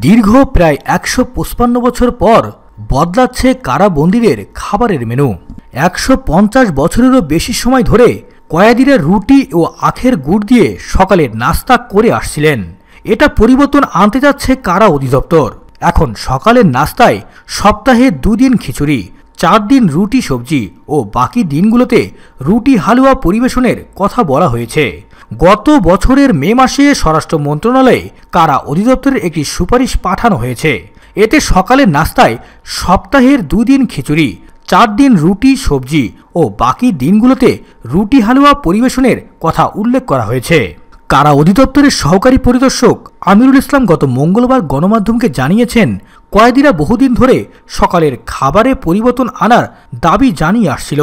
দীর্ঘ প্রায় ১৫৫ বছর পর বদলাচ্ছে কারাবন্দীদের খাবারের মেনু। ১৫০ বছরেরও বেশি সময় ধরে কয়েদিরা রুটি ও আখের গুড় দিয়ে সকালের নাস্তা করে আসছিলেন। এটা পরিবর্তন আনতে যাচ্ছে কারা অধিদপ্তর। এখন সকালের নাস্তায় সপ্তাহে ২ দিন খিচুড়ি, ৪ দিন রুটি সবজি ও বাকি দিনগুলোতে রুটি হালুয়া পরিবেশনের কথা বলা হয়েছে। গত বছরের মে মাসে স্বরাষ্ট্র মন্ত্রণালয়ে কারা অধিদপ্তরের একটি সুপারিশ পাঠানো হয়েছে। এতে সকালের নাস্তায় সপ্তাহের ২ দিন খিচুড়ি, ৪ দিন রুটি সবজি ও বাকি দিনগুলোতে রুটি হালুয়া পরিবেশনের কথা উল্লেখ করা হয়েছে। কারা অধিদপ্তরের সহকারী পরিদর্শক আমিরুল ইসলাম গত মঙ্গলবার গণমাধ্যমকে জানিয়েছেন, কয়েদিরা বহুদিন ধরে সকালের খাবারে পরিবর্তন আনার দাবি জানিয়ে আসছিল।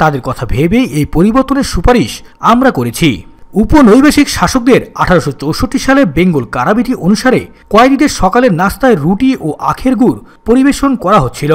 তাদের কথা ভেবেই এই পরিবর্তনের সুপারিশ আমরা করেছি। উপনৈবেশিক শাসকদের ১৮৬৪ সালে বেঙ্গল কারাবিধি অনুসারে কয়েদিদের সকালের নাস্তায় রুটি ও আখের গুড় পরিবেশন করা হচ্ছিল।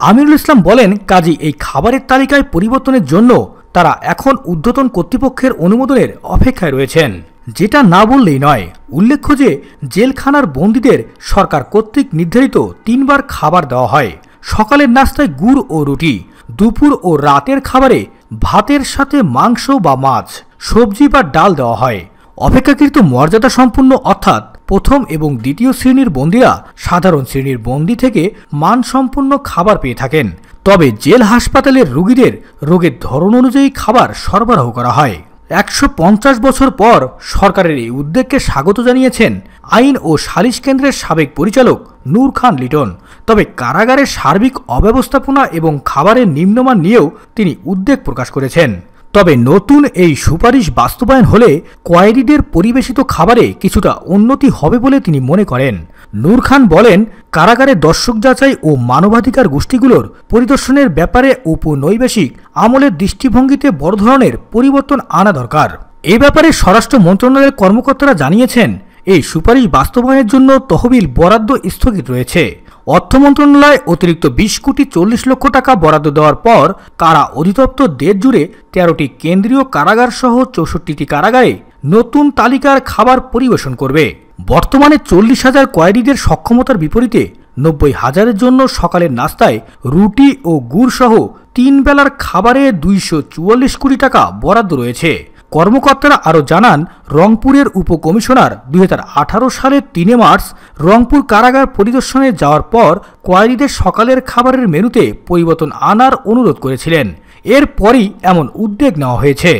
আমিরুল ইসলাম বলেন, কাজী এই খাবারের তালিকায় পরিবর্তনের জন্য তারা এখন ঊর্ধ্বতন কর্তৃপক্ষের অনুমোদনের অপেক্ষায় রয়েছেন, যেটা না বললেই নয়। উল্লেখ্য যে জেলখানার বন্দীদের সরকার কর্তৃক নির্ধারিত ৩ বার খাবার দেওয়া হয়। সকালের নাস্তায় গুড় ও রুটি, দুপুর ও রাতের খাবারে ভাতের সাথে মাংস বা মাছ, সবজি বা ডাল দেওয়া হয়। অপেক্ষাকৃত মর্যাদা সম্পন্ন অর্থাৎ প্রথম এবং দ্বিতীয় শ্রেণীর বন্দীরা সাধারণ শ্রেণীর বন্দী থেকে মানসম্পন্ন খাবার পেয়ে থাকেন। তবে জেল হাসপাতালের রোগীদের রোগের ধরন অনুযায়ী খাবার সরবরাহ করা হয়। ১৫০ বছর পর সরকারের এই উদ্যোগকে স্বাগত জানিয়েছেন আইন ও সালিশ কেন্দ্রের সাবেক পরিচালক নূর খান লিটন। তবে কারাগারের সার্বিক অব্যবস্থাপনা এবং খাবারের নিম্নমান নিয়েও তিনি উদ্বেগ প্রকাশ করেছেন। তবে নতুন এই সুপারিশ বাস্তবায়ন হলে কয়েদিদের পরিবেশিত খাবারে কিছুটা উন্নতি হবে বলে তিনি মনে করেন। নূর খান বলেন, কারাগারে দর্শক যাচাই ও মানবাধিকার গোষ্ঠীগুলোর পরিদর্শনের ব্যাপারে উপনৈবেশিক আমলের দৃষ্টিভঙ্গিতে বড় ধরনের পরিবর্তন আনা দরকার। এ ব্যাপারে স্বরাষ্ট্র মন্ত্রণালয়ের কর্মকর্তারা জানিয়েছেন, এই সুপারিশ বাস্তবায়নের জন্য তহবিল বরাদ্দ স্থগিত রয়েছে। অর্থ মন্ত্রণালয় অতিরিক্ত ২০ কোটি ৪০ লক্ষ টাকা বরাদ্দ দেওয়ার পর কারা অধিদপ্তর দেশ জুড়ে ১৩টি কেন্দ্রীয় কারাগার সহ ৬৪টি কারাগারে নতুন তালিকার খাবার পরিবেশন করবে। বর্তমানে ৪০,০০০ কয়েদিদের সক্ষমতার বিপরীতে ৯০,০০০-এর জন্য সকালের নাস্তায় রুটি ও গুড় সহ ৩ বেলার খাবারে ২৪৪ কোটি টাকা বরাদ্দ রয়েছে। কর্মকর্তারা আরও জানান, রংপুরের উপকমিশনার ২০১৮ সালের ৩ মার্চ রংপুর কারাগার পরিদর্শনে যাওয়ার পর কয়েদিদের সকালের খাবারের মেনুতে পরিবর্তন আনার অনুরোধ করেছিলেন। এরপরই এমন উদ্যোগ নেওয়া হয়েছে।